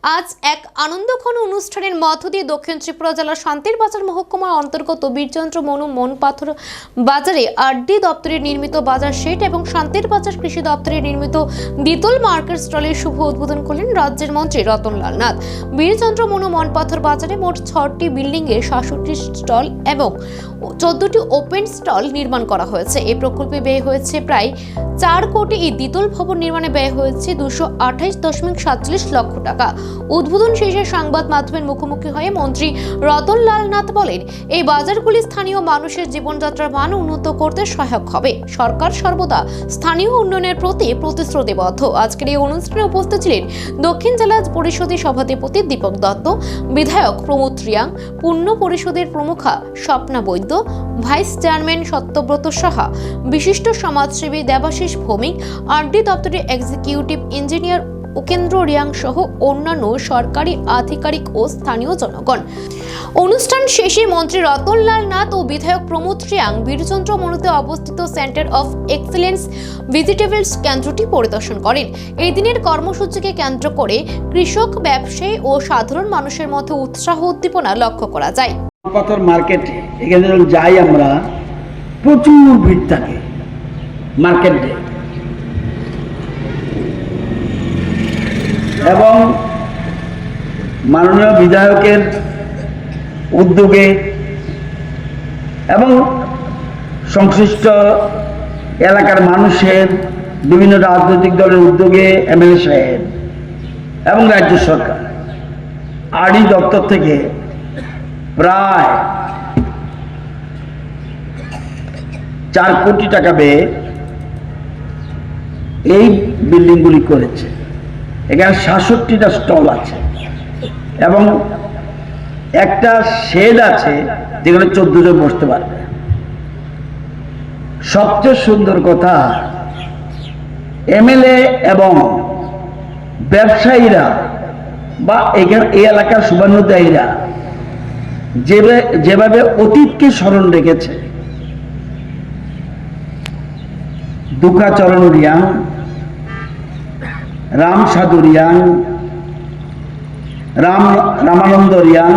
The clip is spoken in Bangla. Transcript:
আজ এক আনন্দঘন অনুষ্ঠানের মধ্য দিয়ে দক্ষিণ ত্রিপুরা জেলার শান্তির বাজার মহকুমার অন্তর্গত বীরচন্দ্র মনু মনপাথর বাজারে আরডি দপ্তরের নির্মিত বাজার শেড এবং শান্তির বাজার কৃষি দপ্তরের নির্মিত দ্বিতল মার্কেট স্টলের শুভ উদ্বোধন করলেন রাজ্যের মন্ত্রী রতনলাল নাথ। বীরচন্দ্র মনু মনপাথর বাজারে মোট 6টি বিল্ডিং এ 67টি স্টল এবং 14টি ওপেন স্টল নির্মাণ করা হয়েছে। এই প্রকল্পে ব্যয় হয়েছে প্রায় 4 কোটি। এই দ্বিতল ভবন নির্মাণে ব্যয় হয়েছে 228.47 লক্ষ টাকা। উদ্বোধন শেষে সংবাদ মাধ্যমের মুখোমুখি হয়ে মন্ত্রী রতনলাল নাথ বলেন, এই বাজারগুলি স্থানীয় মানুষের জীবনযাত্রার মান উন্নত করতে সহায়ক হবে। সরকার সর্বদা স্থানীয় উন্নয়নের প্রতি প্রতিশ্রুতিবদ্ধ। আজকের এই অনুষ্ঠানে উপস্থিত ছিলেন দক্ষিণ জেলা পরিষদের সভাধিপতি দীপক দত্ত, বিধায়ক প্রমোদ রিয়াং, পূর্ণ পরিষদের প্রমুখা স্বপ্না বৈদ্য, ভাইস চেয়ারম্যান সত্যব্রত সাহা, বিশিষ্ট সমাজসেবী দেবাশিস ভৌমিক, আরডি দপ্তরের এক্সিকিউটিভ ইঞ্জিনিয়ার উকেন্দ্র রিয়াং সহ অন্যান্য সরকারি আধিকারিক ও স্থানীয় জনগণ। অনুষ্ঠান শেষে মন্ত্রী রতনলাল নাথ ও বিধায়ক প্রমোদ রিয়াং বীরচন্দ্র মনুতে অবস্থিত সেন্টার অফ এক্সেলেন্স ভেজিটেবলস কেন্দ্রটি পরিদর্শন করেন। এই দিনের কর্মসূচিকে কেন্দ্র করে কৃষক, ব্যবসায়ী ও সাধারণ মানুষের মধ্যে উৎসাহ উদ্দীপনা লক্ষ্য করা যায়। পাথর মার্কেটে এখানে যাই আমরা, প্রচুর ভিড় থাকে মার্কেটে, এবং মাননীয় বিধায়কের উদ্যোগে এবং সংশ্লিষ্ট এলাকার মানুষের, বিভিন্ন রাজনৈতিক দলের উদ্যোগে এমএলএ সাহেব এবং রাজ্য সরকার আরডি দপ্তর থেকে প্রায় 4 কোটি টাকা ব্যয়ে এই বিল্ডিংগুলি করেছে। এখানে 67টা স্টল আছে এবং একটা শেড আছে যেখানে 14 জন বসতে পারবে। সবচেয়ে সুন্দর কথা, এমএলএ এবং ব্যবসায়ীরা বা এখানে এই এলাকার শুভানুধ্যায়ীরা যেভাবে অতীতকে স্মরণ রেখেছে, দুঃখাচরণ রিয়াং, রাম সাধু রিয়াং, রামানন্দ রিয়াং,